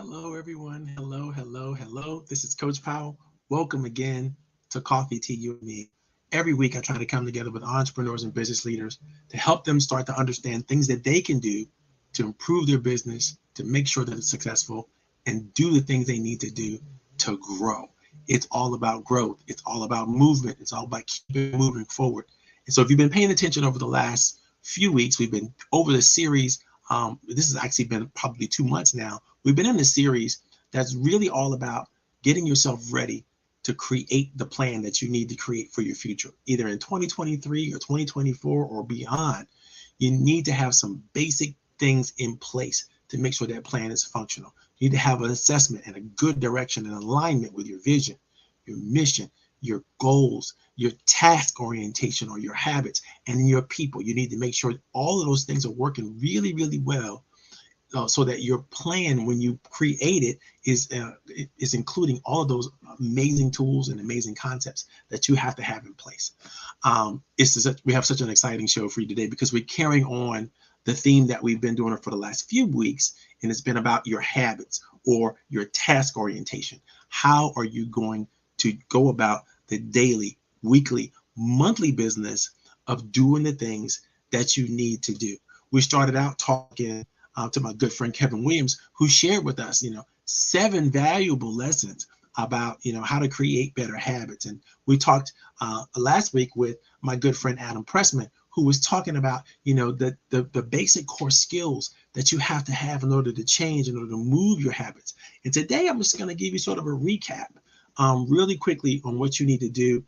Hello, everyone. Hello, hello, hello. This is Coach Powell. Welcome again to Coffee, Tea, You and Me. Every week, I try to come together with entrepreneurs and business leaders to help them start to understand things that they can do to improve their business, to make sure that it's successful, and do the things they need to do to grow. It's all about growth. It's all about movement. It's all about keeping moving forward. And so if you've been paying attention over the last few weeks, we've been over the series. This has actually been probably 2 months now. We've been in a series that's really all about getting yourself ready to create the plan that you need to create for your future, either in 2023 or 2024 or beyond. You need to have some basic things in place to make sure that plan is functional. You need to have an assessment and a good direction and alignment with your vision, your mission, your goals, your task orientation or your habits, and your people. You need to make sure all of those things are working really, really well, so that your plan, when you create it, is including all of those amazing tools and amazing concepts that you have to have in place. We have such an exciting show for you today because we're carrying on the theme that we've been doing for the last few weeks, and it's been about your habits or your task orientation. How are you going to go about the daily, weekly, monthly business of doing the things that you need to do? We started out talking to my good friend Kevin Williams, who shared with us, 7 valuable lessons about, how to create better habits. And we talked last week with my good friend Adam Pressman, who was talking about, the basic core skills that you have to have in order to change, in order to move your habits. And today I'm just going to give you sort of a recap really quickly on what you need to do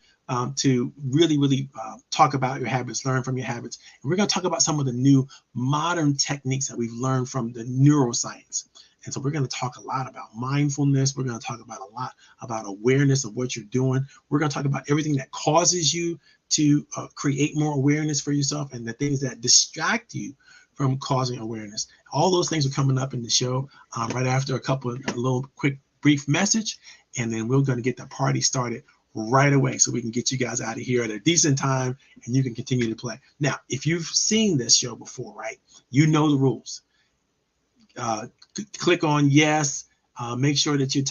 to really talk about your habits, learn from your habits. And we're going to talk about some of the new modern techniques that we've learned from the neuroscience. And so we're going to talk a lot about mindfulness. We're going to talk about a lot about awareness of what you're doing. We're going to talk about everything that causes you to create more awareness for yourself and the things that distract you from causing awareness. All those things are coming up in the show right after a little quick brief message. And then we're going to get the party started right away so we can get you guys out of here at a decent time and you can continue to play. Now, if you've seen this show before, right, you know the rules. Click on yes. Make sure that you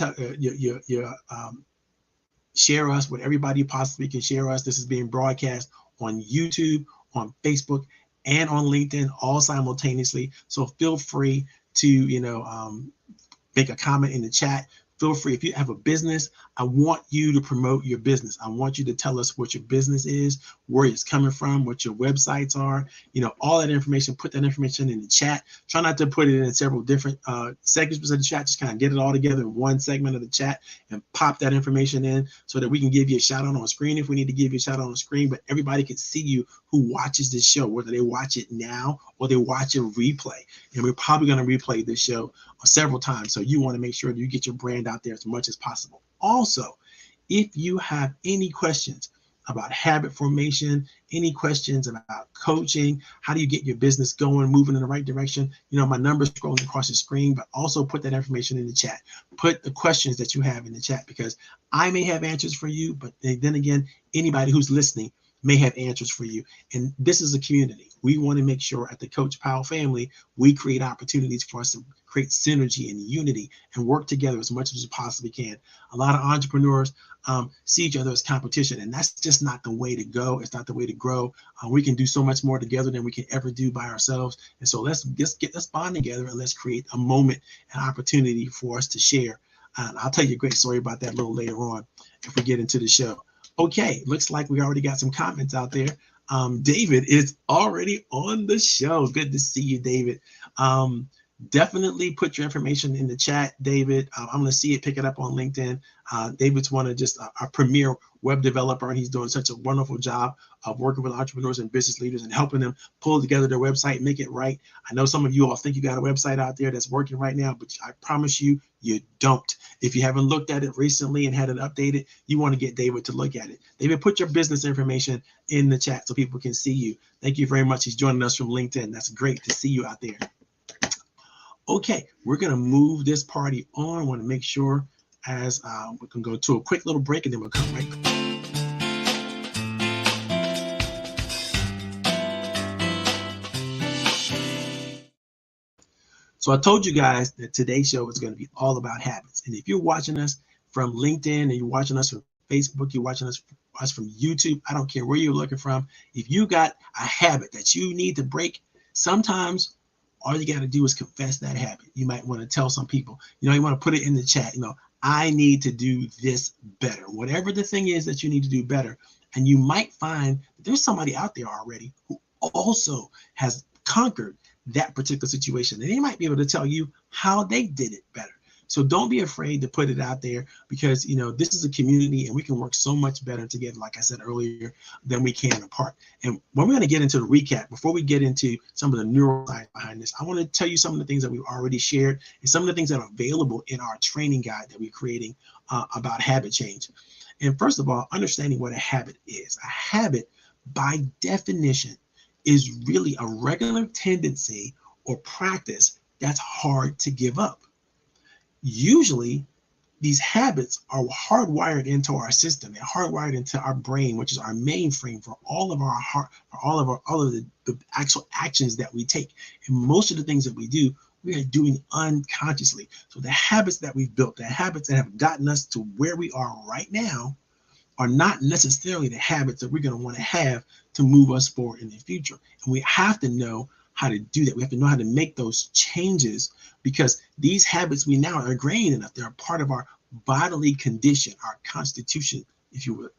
share us with everybody you possibly can share us. This is being broadcast on YouTube, on Facebook, and on LinkedIn all simultaneously. So feel free to make a comment in the chat. Feel free, if you have a business, I want you to promote your business. I want you to tell us what your business is, where it's coming from, what your websites are, all that information. Put that information in the chat. Try not to put it in several different segments of the chat. Just kind of get it all together in one segment of the chat and pop that information in so that we can give you a shout out on screen if we need to give you a shout out on screen. But everybody can see you who watches this show, whether they watch it now or they watch a replay. And we're probably going to replay this show several times. So you want to make sure that you get your brand out there as much as possible. Also, if you have any questions about habit formation, any questions about coaching, how do you get your business going, moving in the right direction, my number's scrolling across the screen, but also put that information in the chat. Put the questions that you have in the chat because I may have answers for you, but then again, anybody who's listening may have answers for you. And this is a community. We want to make sure at the Coach Powell family, we create opportunities for us to create synergy and unity and work together as much as we possibly can. A lot of entrepreneurs see each other as competition, and that's just not the way to go. It's not the way to grow. We can do so much more together than we can ever do by ourselves. And so let's bond together and let's create a moment, an opportunity for us to share. And I'll tell you a great story about that a little later on if we get into the show. Okay, looks like we already got some comments out there. David is already on the show. Good to see you, David. Definitely put your information in the chat, David. I'm going to see it, pick it up on LinkedIn. David's one of just our premier web developer, and he's doing such a wonderful job of working with entrepreneurs and business leaders and helping them pull together their website, make it right. I know some of you all think you got a website out there that's working right now, but I promise you, you don't. If you haven't looked at it recently and had it updated, you want to get David to look at it. David, put your business information in the chat so people can see you. Thank you very much. He's joining us from LinkedIn. That's great to see you out there. Okay, we're going to move this party on. I want to make sure as we can go to a quick little break and then we'll come right back. So I told you guys that today's show is going to be all about habits. And if you're watching us from LinkedIn and you're watching us from Facebook, you're watching us from YouTube, I don't care where you're looking from. If you got a habit that you need to break, sometimes all you got to do is confess that habit. You might want to tell some people, you want to put it in the chat, I need to do this better. Whatever the thing is that you need to do better. And you might find that there's somebody out there already who also has conquered that particular situation. And they might be able to tell you how they did it better. So don't be afraid to put it out there, because this is a community and we can work so much better together, like I said earlier, than we can apart. And when we're going to get into the recap, before we get into some of the neuroscience behind this, I want to tell you some of the things that we've already shared and some of the things that are available in our training guide that we're creating about habit change. And first of all, understanding what a habit is. A habit, by definition, is really a regular tendency or practice that's hard to give up. Usually, these habits are hardwired into our system. They're hardwired into our brain, which is our mainframe for all of our heart, for all of the actual actions that we take. And most of the things that we do, we are doing unconsciously. So the habits that we've built, the habits that have gotten us to where we are right now, are not necessarily the habits that we're going to want to have to move us forward in the future. And we have to know how to do that. We have to know how to make those changes, because these habits we now are ingrained in us. They're a part of our bodily condition, our constitution, if you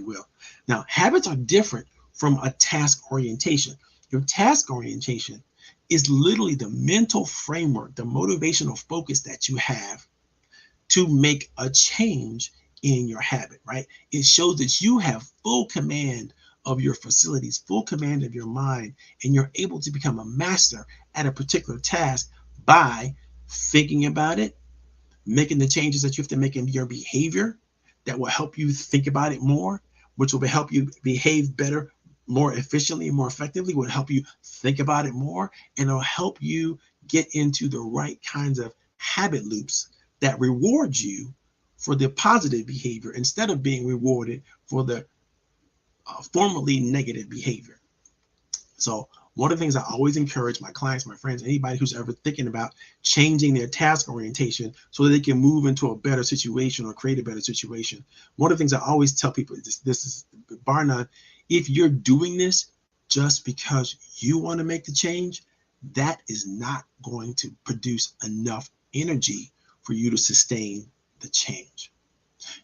will. Now, habits are different from a task orientation. Your task orientation is literally the mental framework, the motivational focus that you have to make a change in your habit, right? It shows that you have full command of your facilities, full command of your mind, and you're able to become a master at a particular task by thinking about it, making the changes that you have to make in your behavior that will help you think about it more, which will help you behave better, more efficiently, more effectively, will help you think about it more, and it'll help you get into the right kinds of habit loops that reward you for the positive behavior instead of being rewarded for the formerly negative behavior. So one of the things I always encourage my clients, my friends, anybody who's ever thinking about changing their task orientation so that they can move into a better situation or create a better situation. One of the things I always tell people is this is bar none. If you're doing this just because you want to make the change, that is not going to produce enough energy for you to sustain the change.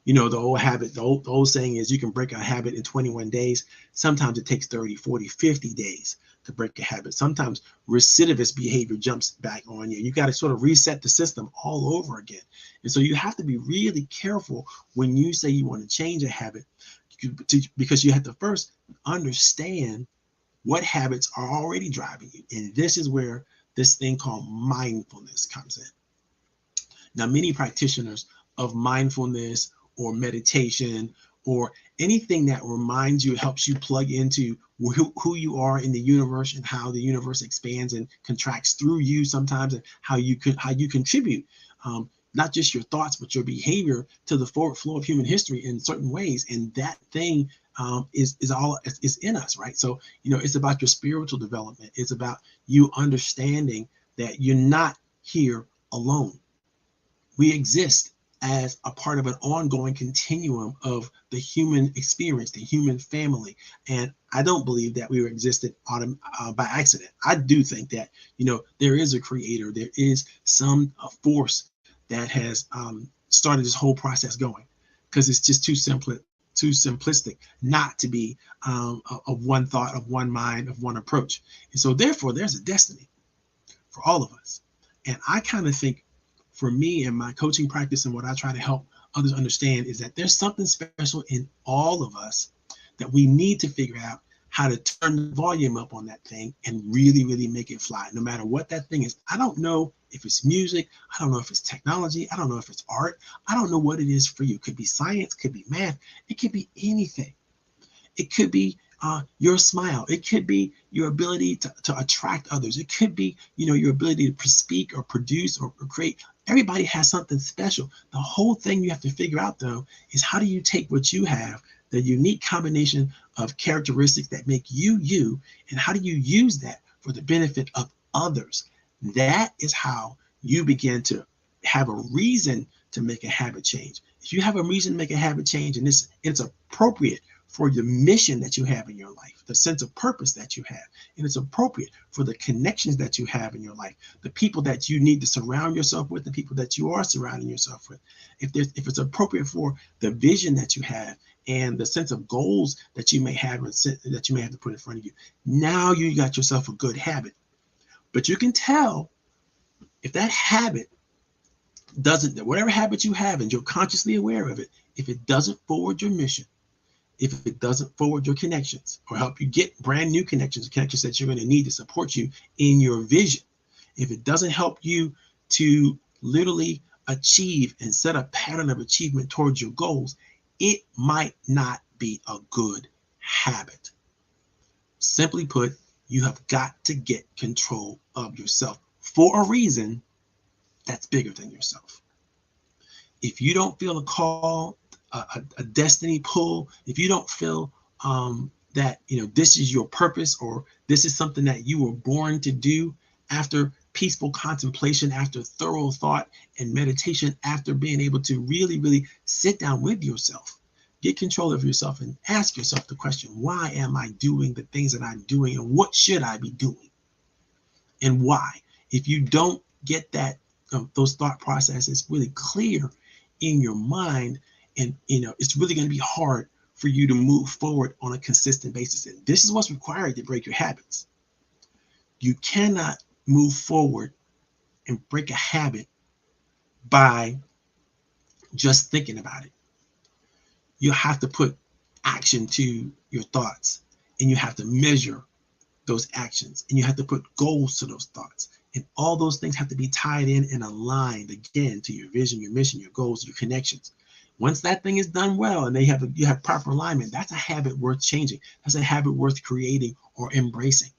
The old habit, the old saying is you can break a habit in 21 days. Sometimes it takes 30, 40, 50 days to break a habit. Sometimes recidivist behavior jumps back on you. You got to sort of reset the system all over again. And so you have to be really careful when you say you want to change a habit, because you have to first understand what habits are already driving you. And this is where this thing called mindfulness comes in. Now, many practitioners of mindfulness or meditation or anything that reminds you, helps you plug into who you are in the universe and how the universe expands and contracts through you sometimes, and how you contribute not just your thoughts but your behavior to the forward flow of human history in certain ways. And that thing is in us, right? So it's about your spiritual development. It's about you understanding that you're not here alone. We exist as a part of an ongoing continuum of the human experience, the human family. And I don't believe that we were existed by accident. I do think that, there is a creator, there is some force that has started this whole process going, because it's just too simplistic not to be of one thought, of one mind, of one approach. And so therefore there's a destiny for all of us. And I kind of think, for me in my coaching practice and what I try to help others understand, is that there's something special in all of us that we need to figure out how to turn the volume up on that thing and really, really make it fly, no matter what that thing is. I don't know if it's music. I don't know if it's technology. I don't know if it's art. I don't know what it is for you. It could be science, could be math. It could be anything. It could be your smile. It could be your ability to attract others. It could be, your ability to speak or produce or create. Everybody has something special. The whole thing you have to figure out, though, is how do you take what you have, the unique combination of characteristics that make you, you, and how do you use that for the benefit of others? That is how you begin to have a reason to make a habit change. If you have a reason to make a habit change, and it's appropriate for the mission that you have in your life, the sense of purpose that you have, and it's appropriate for the connections that you have in your life, the people that you need to surround yourself with, the people that you are surrounding yourself with. If it's appropriate for the vision that you have and the sense of goals that you may have and that you may have to put in front of you, now you got yourself a good habit. But you can tell if that habit doesn't, whatever habit you have and you're consciously aware of it, if it doesn't forward your mission, if it doesn't forward your connections or help you get brand new connections that you're going to need to support you in your vision, if it doesn't help you to literally achieve and set a pattern of achievement towards your goals, it might not be a good habit. Simply put, you have got to get control of yourself for a reason that's bigger than yourself. If you don't feel a call, a destiny pull, if you don't feel that this is your purpose, or this is something that you were born to do, after peaceful contemplation, after thorough thought and meditation, after being able to really, really sit down with yourself, get control of yourself and ask yourself the question, why am I doing the things that I'm doing, and what should I be doing and why? If you don't get that, those thought processes really clear in your mind, and it's really going to be hard for you to move forward on a consistent basis. And this is what's required to break your habits. You cannot move forward and break a habit by just thinking about it. You have to put action to your thoughts, and you have to measure those actions, and you have to put goals to those thoughts. And all those things have to be tied in and aligned again to your vision, your mission, your goals, your connections. Once that thing is done well and you have proper alignment, that's a habit worth changing. That's a habit worth creating or embracing.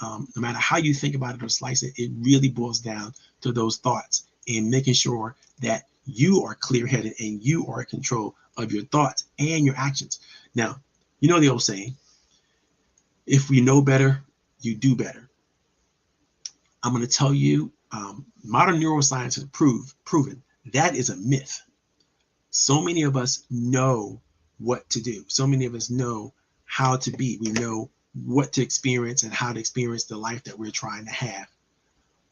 No matter how you think about it or slice it, it really boils down to those thoughts and making sure that you are clear-headed and you are in control of your thoughts and your actions. Now, you know the old saying, if we know better, you do better. I'm going to tell you, modern neuroscience has proven that is a myth. So many of us know what to do. So many of us know how to be. We know what to experience and how to experience the life that we're trying to have.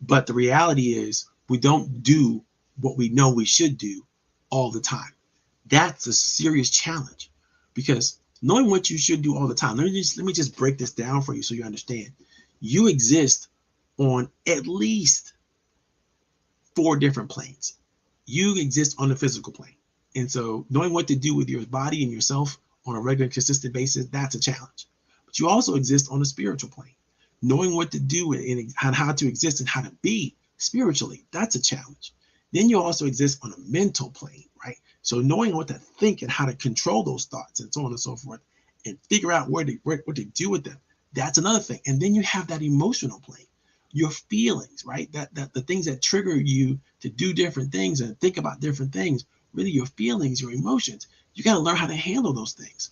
But the reality is we don't do what we know we should do all the time. That's a serious challenge, because knowing what you should do all the time, let me just break this down for you so you understand. You exist on at least 4 different planes. You exist on the physical plane. And so knowing what to do with your body and yourself on a regular, consistent basis, that's a challenge. But you also exist on a spiritual plane. Knowing what to do and how to exist and how to be spiritually, that's a challenge. Then you also exist on a mental plane, right? So knowing what to think and how to control those thoughts and so on and so forth, and figure out what to do with them, that's another thing. And then you have that emotional plane, your feelings, right? That the things that trigger you to do different things and think about different things, really your feelings, your emotions. You got to learn how to handle those things.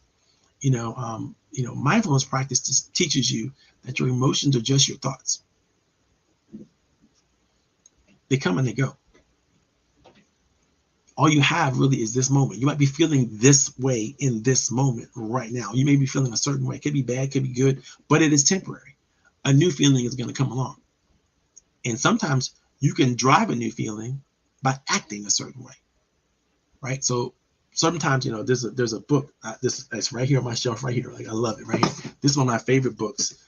Mindfulness practice just teaches you that your emotions are just your thoughts. They come and they go. All you have really is this moment. You might be feeling this way in this moment right now. You may be feeling a certain way. It could be bad, could be good, but it is temporary. A new feeling is going to come along. And sometimes you can drive a new feeling by acting a certain way, right? So sometimes, there's a book, it's right here on my shelf right here. Like, I love it right here. This is one of my favorite books.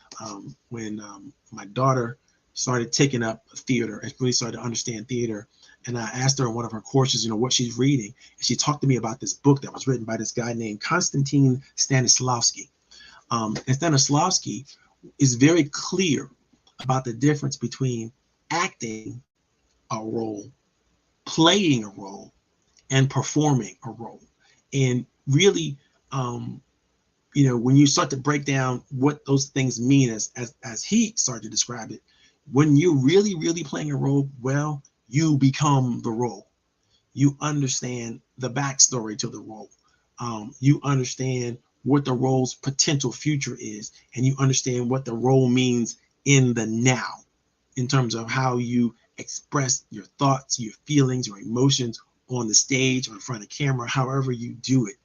When my daughter started taking up theater and really started to understand theater, and I asked her in one of her courses, what she's reading. And she talked to me about this book that was written by this guy named Konstantin Stanislavski. And Stanislavski is very clear about the difference between acting a role, playing a role, and performing a role. And really, when you start to break down what those things mean, as he started to describe it, when you're really, really playing a role well, you become the role. You understand the backstory to the role. You understand what the role's potential future is, and you understand what the role means in the now. in terms of how you express your thoughts, your feelings, your emotions on the stage or in front of camera, however you do it.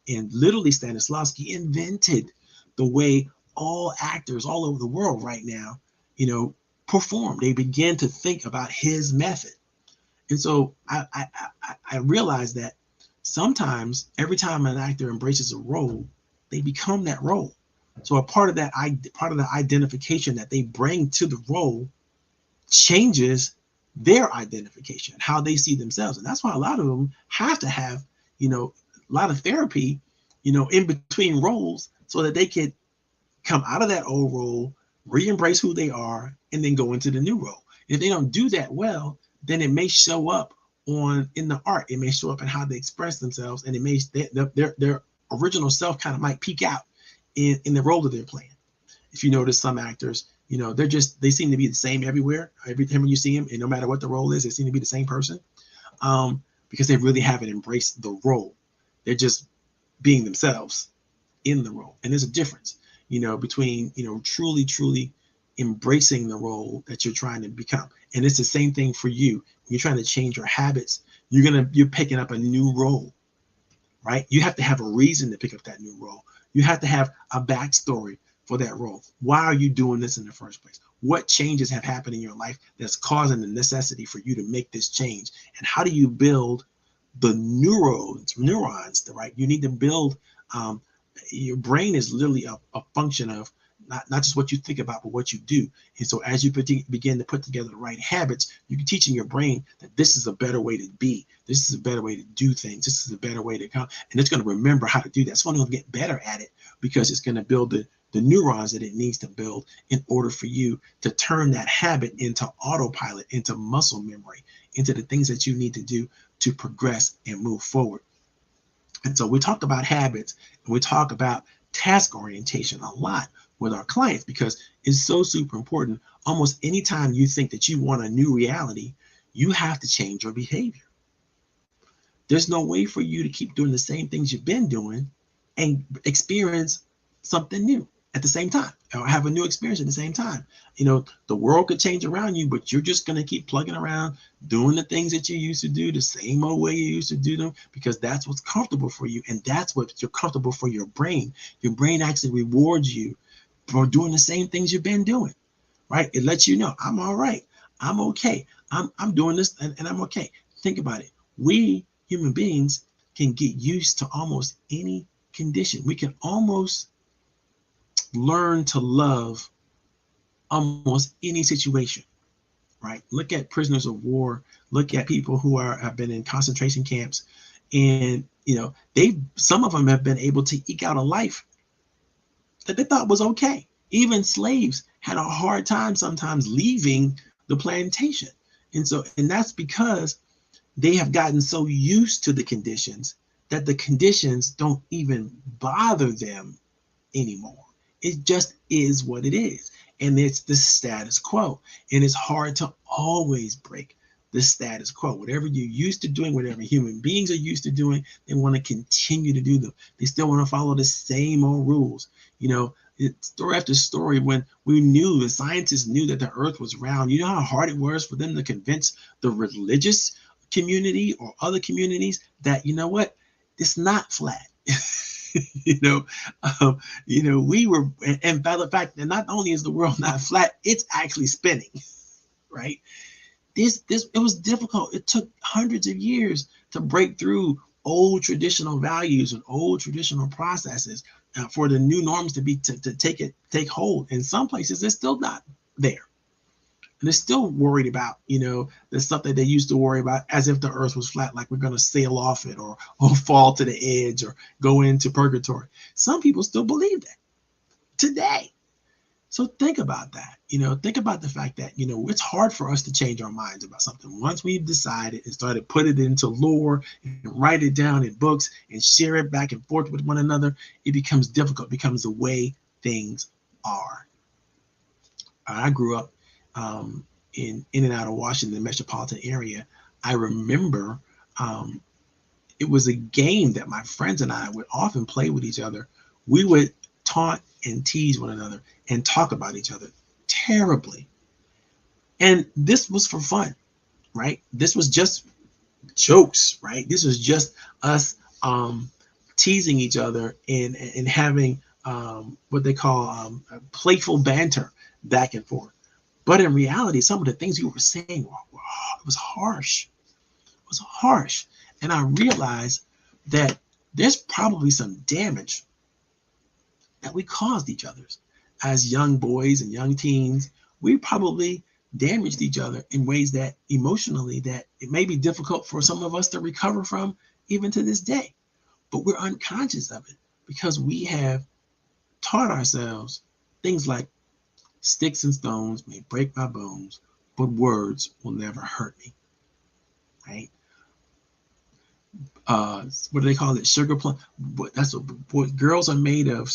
And literally Stanislavski invented the way all actors all over the world right now, perform. They begin to think about his method. And so I realized that sometimes every time an actor embraces a role, they become that role. So a part of the identification that they bring to the role changes their identification, how they see themselves. And that's why a lot of them have to have, a lot of therapy, in between roles so that they can come out of that old role, re-embrace who they are, and then go into the new role. If they don't do that well, then it may show up in the art. It may show up in how they express themselves, and it may their original self kind of might peek out in the role that they're playing. If you notice some actors, they seem to be the same everywhere. Every time you see them, and no matter what the role is, they seem to be the same person, because they really haven't embraced the role. They're just being themselves in the role. And there's a difference, between, truly embracing the role that you're trying to become. And it's the same thing for you. When you're trying to change your habits, you're picking up a new role, right? You have to have a reason to pick up that new role. You have to have a backstory for that role. Why are you doing this in the first place? What changes have happened in your life that's causing the necessity for you to make this change? And how do you build the neurons, right? You need to build, your brain is literally a function of not just what you think about, but what you do. And so as you begin to put together the right habits, you're teaching your brain that this is a better way to be. This is a better way to do things. This is a better way to come. And it's going to remember how to do that. It's going to get better at it because it's going to build the neurons that it needs to build in order for you to turn that habit into autopilot, into muscle memory, into the things that you need to do to progress and move forward. And so we talked about habits, and we talk about task orientation a lot with our clients because it's so super important. Almost anytime you think that you want a new reality, you have to change your behavior. There's no way for you to keep doing the same things you've been doing and experience something new at the same time, or have a new experience at the same time. The world could change around you, but you're just going to keep plugging around, doing the things that you used to do the same old way you used to do them, because that's what's comfortable for you. And that's what's comfortable for your brain. Your brain actually rewards you for doing the same things you've been doing, right? It lets you know, I'm all right. I'm okay. I'm doing this and I'm okay. Think about it. We human beings can get used to almost any condition. We can almost learn to love almost any situation, right? Look at prisoners of war. Look at people who have been in concentration camps, and some of them have been able to eke out a life that they thought was okay. Even slaves had a hard time sometimes leaving the plantation, and that's because they have gotten so used to the conditions that the conditions don't even bother them anymore. It just is what it is. And it's the status quo. And it's hard to always break the status quo. Whatever you're used to doing, whatever human beings are used to doing, they want to continue to do them. They still want to follow the same old rules. Story after story, when the scientists knew that the earth was round, you know how hard it was for them to convince the religious community or other communities that, it's not flat. We were, and by the fact that not only is the world not flat, it's actually spinning, right? It was difficult. It took hundreds of years to break through old traditional values and old traditional processes for the new norms to take hold. In some places, they're still not there. And they're still worried about, the stuff that they used to worry about as if the earth was flat, like we're going to sail off it or fall to the edge or go into purgatory. Some people still believe that today. So think about that. Think about the fact that, it's hard for us to change our minds about something. Once we've decided and started put it into lore and write it down in books and share it back and forth with one another, it becomes difficult, becomes the way things are. I grew up in and out of Washington metropolitan area. I remember it was a game that my friends and I would often play with each other. We would taunt and tease one another and talk about each other terribly. And this was for fun, right? This was just jokes, right? This was just us teasing each other and having what they call playful banter back and forth. But in reality, some of the things we were saying it was harsh. It was harsh. And I realized that there's probably some damage that we caused each other as young boys and young teens. We probably damaged each other in ways that emotionally that it may be difficult for some of us to recover from even to this day. But we're unconscious of it because we have taught ourselves things like sticks and stones may break my bones, but words will never hurt me, right? What do they call it? Sugar plum. That's what girls are made of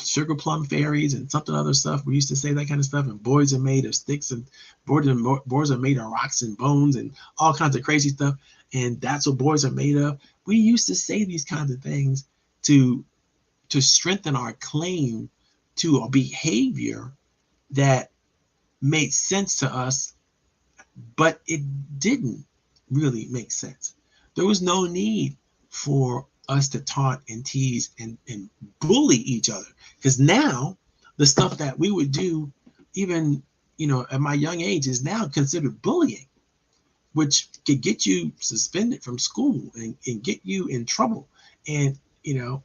sugar plum fairies and something other stuff. We used to say that kind of stuff. And boys are made of sticks, and boys are made of rocks and bones and all kinds of crazy stuff. And that's what boys are made of. We used to say these kinds of things to strengthen our claim to a behavior that made sense to us, but it didn't really make sense. There was no need for us to taunt and tease and bully each other, because now the stuff that we would do even at my young age is now considered bullying, which could get you suspended from school and get you in trouble. And in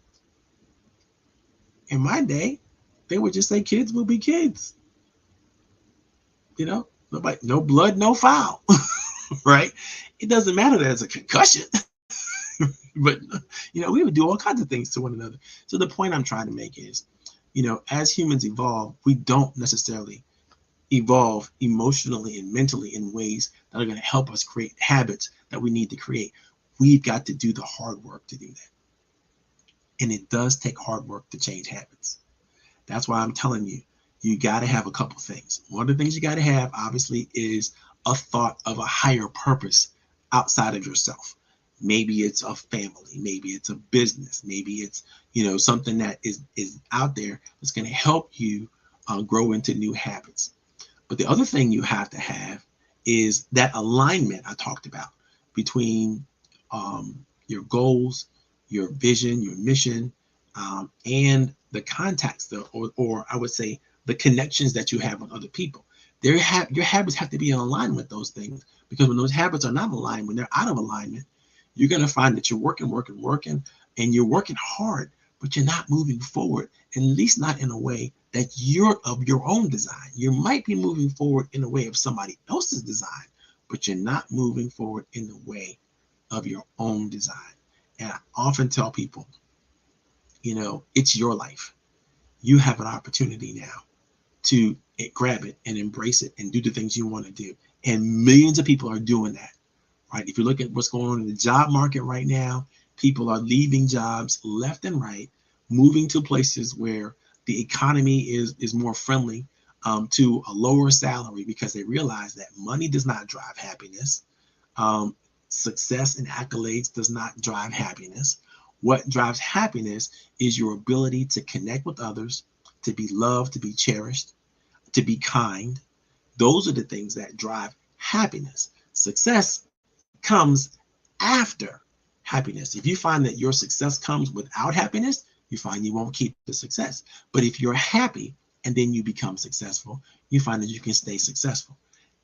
my day, they would just say kids will be kids. Nobody, no blood, no foul, right? It doesn't matter that it's a concussion, but we would do all kinds of things to one another. So the point I'm trying to make is, as humans evolve, we don't necessarily evolve emotionally and mentally in ways that are going to help us create habits that we need to create. We've got to do the hard work to do that. And it does take hard work to change habits. That's why I'm telling you, you got to have a couple things. One of the things you got to have, obviously, is a thought of a higher purpose outside of yourself. Maybe it's a family, maybe it's a business, maybe it's something that is out there that's going to help you grow into new habits. But the other thing you have to have is that alignment I talked about between your goals, your vision, your mission, and the contacts, or I would say the connections that you have with other people. Your habits have to be in alignment with those things, because when those habits are not aligned, when they're out of alignment, you're going to find that you're working, and you're working hard, but you're not moving forward, at least not in a way that you're of your own design. You might be moving forward in a way of somebody else's design, but you're not moving forward in the way of your own design. And I often tell people, it's your life. You have an opportunity now to grab it and embrace it and do the things you want to do. And millions of people are doing that, right? If you look at what's going on in the job market right now, people are leaving jobs left and right, moving to places where the economy is more friendly to a lower salary, because they realize that money does not drive happiness. Success and accolades does not drive happiness. What drives happiness is your ability to connect with others, to be loved, to be cherished, to be kind. Those are the things that drive happiness. Success comes after happiness. If you find that your success comes without happiness, you find you won't keep the success. But if you're happy and then you become successful, you find that you can stay successful.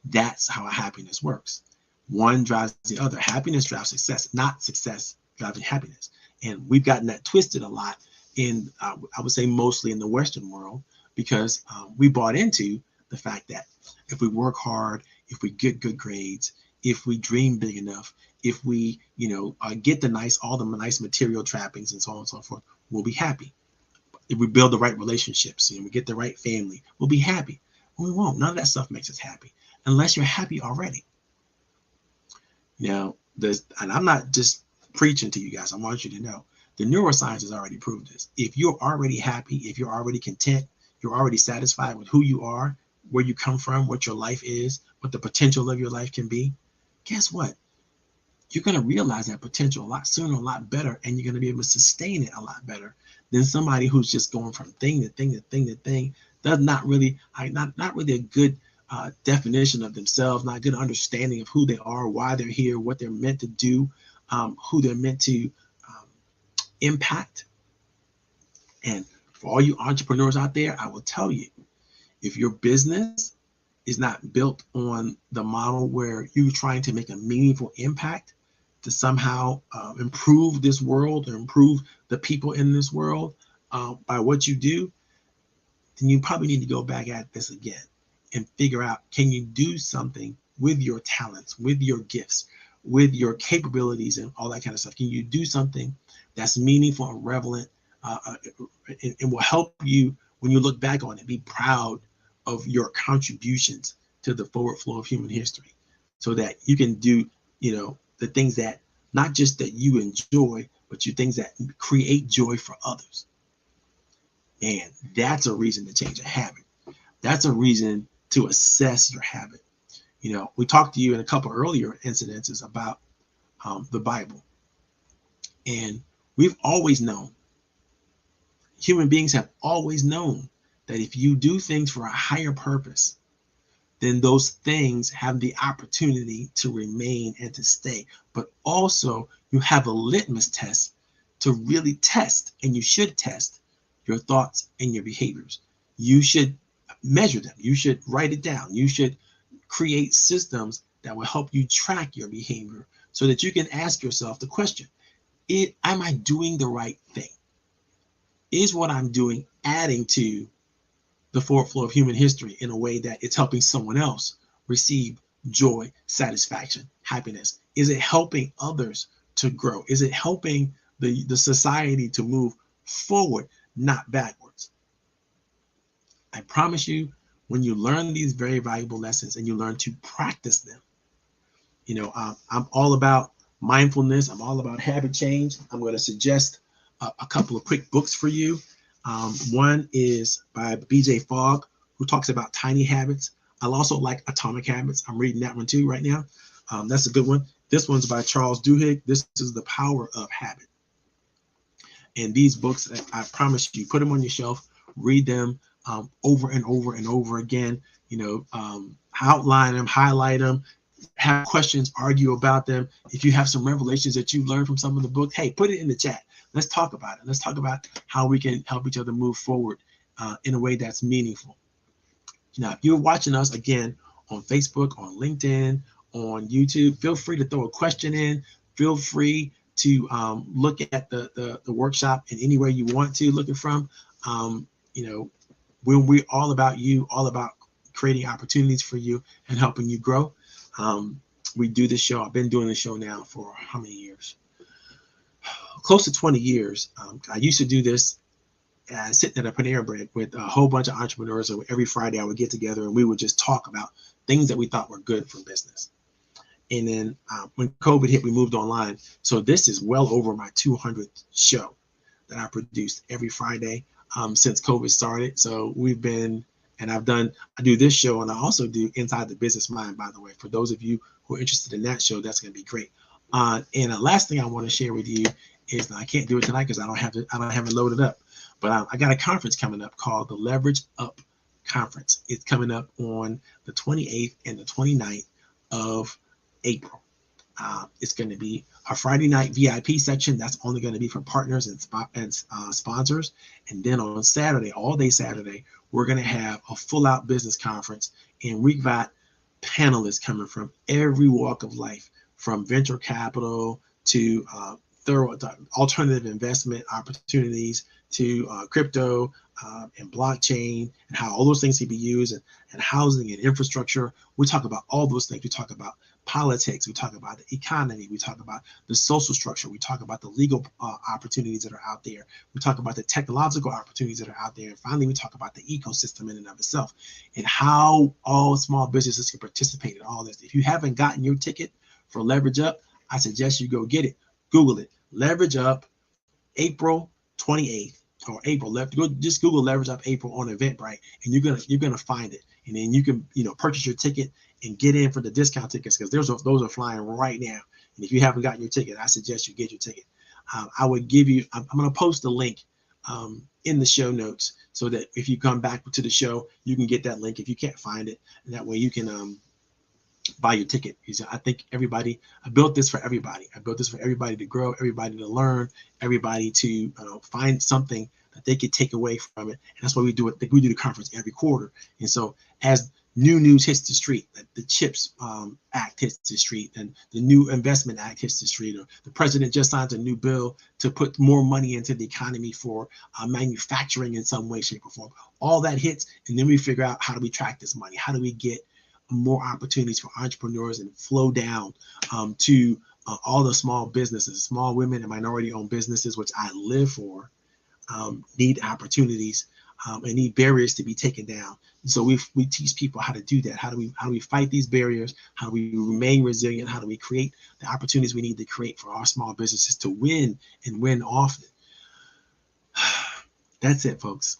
That's how happiness works. One drives the other. Happiness drives success, not success driving happiness. And we've gotten that twisted a lot in, I would say mostly in the Western world, because we bought into the fact that if we work hard, if we get good grades, if we dream big enough, if we, get all the nice material trappings and so on and so forth, we'll be happy. If we build the right relationships and we get the right family, we'll be happy. We won't. None of that stuff makes us happy unless you're happy already. Now, and I'm not just preaching to you guys. I want you to know the neuroscience has already proved this. If you're already happy, if you're already content, you're already satisfied with who you are, where you come from, what your life is, what the potential of your life can be, guess what? You're going to realize that potential a lot sooner, a lot better, and you're going to be able to sustain it a lot better than somebody who's just going from thing to thing to thing to thing. That's not really a good definition of themselves, not good understanding of who they are, why they're here, what they're meant to do, who they're meant to impact. And for all you entrepreneurs out there, I will tell you, if your business is not built on the model where you're trying to make a meaningful impact to somehow improve this world or improve the people in this world by what you do, then you probably need to go back at this again and figure out, can you do something with your talents, with your gifts, with your capabilities and all that kind of stuff? Can you do something that's meaningful and relevant and will help you when you look back on it, be proud of your contributions to the forward flow of human history, so that you can do, the things that not just that you enjoy, but you things that create joy for others. And that's a reason to change a habit. That's a reason to assess your habit. We talked to you in a couple earlier incidences about the Bible. And we've always known, human beings have always known, that if you do things for a higher purpose, then those things have the opportunity to remain and to stay. But also you have a litmus test to really test, and you should test your thoughts and your behaviors. You should measure them. You should write it down. You should create systems that will help you track your behavior so that you can ask yourself the question, am I doing the right thing? Is what I'm doing adding to the forward flow of human history in a way that it's helping someone else receive joy, satisfaction, happiness? Is it helping others to grow? Is it helping the society to move forward, not backwards? I promise you, when you learn these very valuable lessons and you learn to practice them, I'm all about mindfulness. I'm all about habit change. I'm going to suggest a couple of quick books for you. One is by BJ Fogg, who talks about tiny habits. I also like Atomic Habits. I'm reading that one too right now. That's a good one. This one's by Charles Duhigg. This is The Power of Habit. And these books, I promise you, put them on your shelf, read them over and over and over again. Outline them, highlight them, have questions, argue about them. If you have some revelations that you learned from some of the book, hey, put it in the chat. Let's talk about it. Let's talk about how we can help each other move forward in a way that's meaningful. Now, if you're watching us again on Facebook, on LinkedIn, on YouTube, feel free to throw a question in. Feel free to look at the workshop in any way you want to look it from. We're all about you, all about creating opportunities for you and helping you grow. We do this show. I've been doing this show now for how many years? Close to 20 years. I used to do this sitting at a Panera Bread with a whole bunch of entrepreneurs. So every Friday I would get together and we would just talk about things that we thought were good for business. And then when COVID hit, we moved online. So this is well over my 200th show that I produced every Friday since COVID started. So we've been, and I do this show, and I also do Inside the Business Mind, by the way. For those of you who are interested in that show, that's going to be great. And the last thing I want to share with you is, I can't do it tonight because I don't have it loaded up. But I got a conference coming up called the Leverage Up Conference. It's coming up on the 28th and the 29th of April. It's going to be a Friday night VIP section. That's only going to be for partners and sponsors. And then on Saturday, all day Saturday, we're going to have a full out business conference. And we've got panelists coming from every walk of life, from venture capital to alternative investment opportunities to crypto and blockchain, and how all those things can be used, and housing and infrastructure. We talk about all those things. We talk about politics. We talk about the economy. We talk about the social structure. We talk about the legal opportunities that are out there. We talk about the technological opportunities that are out there. And finally, we talk about the ecosystem in and of itself and how all small businesses can participate in all this. If you haven't gotten your ticket for Leverage Up, I suggest you go get it. Google it. Leverage Up, April 28th. Or April. Just Google Leverage Up April on Eventbrite, and you're gonna find it. And then you can purchase your ticket and get in for the discount tickets, because those are flying right now. And if you haven't gotten your ticket, I suggest you get your ticket. I would give you. I'm gonna post the link in the show notes, so that if you come back to the show, you can get that link if you can't find it, and that way you can buy your ticket. I think I built this for everybody. I built this for everybody to grow, everybody to learn, everybody to find something that they could take away from it. And that's why we do it. We do the conference every quarter. And so as new news hits the street, the CHIPS Act hits the street, and the new Investment Act hits the street, or the president just signed a new bill to put more money into the economy for manufacturing in some way, shape, or form. All that hits, and then we figure out, how do we track this money? How do we get more opportunities for entrepreneurs and flow down to all the small businesses, small women and minority-owned businesses, which I live for, need opportunities and need barriers to be taken down. So we teach people how to do that. How do we fight these barriers? How do we remain resilient? How do we create the opportunities we need to create for our small businesses to win, and win often? That's it, folks.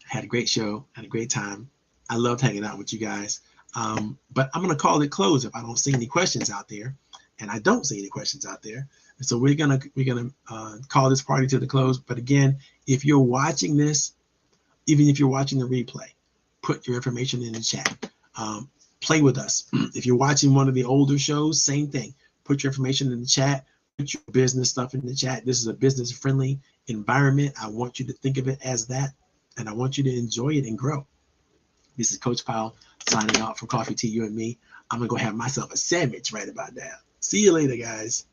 Had a great show, had a great time. I loved hanging out with you guys. But I'm going to call it close if I don't see any questions out there, and I don't see any questions out there. And so we're gonna call this party to the close. But again, if you're watching this, even if you're watching the replay, put your information in the chat. Play with us. If you're watching one of the older shows, same thing. Put your information in the chat. Put your business stuff in the chat. This is a business-friendly environment. I want you to think of it as that, and I want you to enjoy it and grow. This is Coach Powell signing out from Coffee Tea, You and Me. I'm going to go have myself a sandwich right about now. See you later, guys.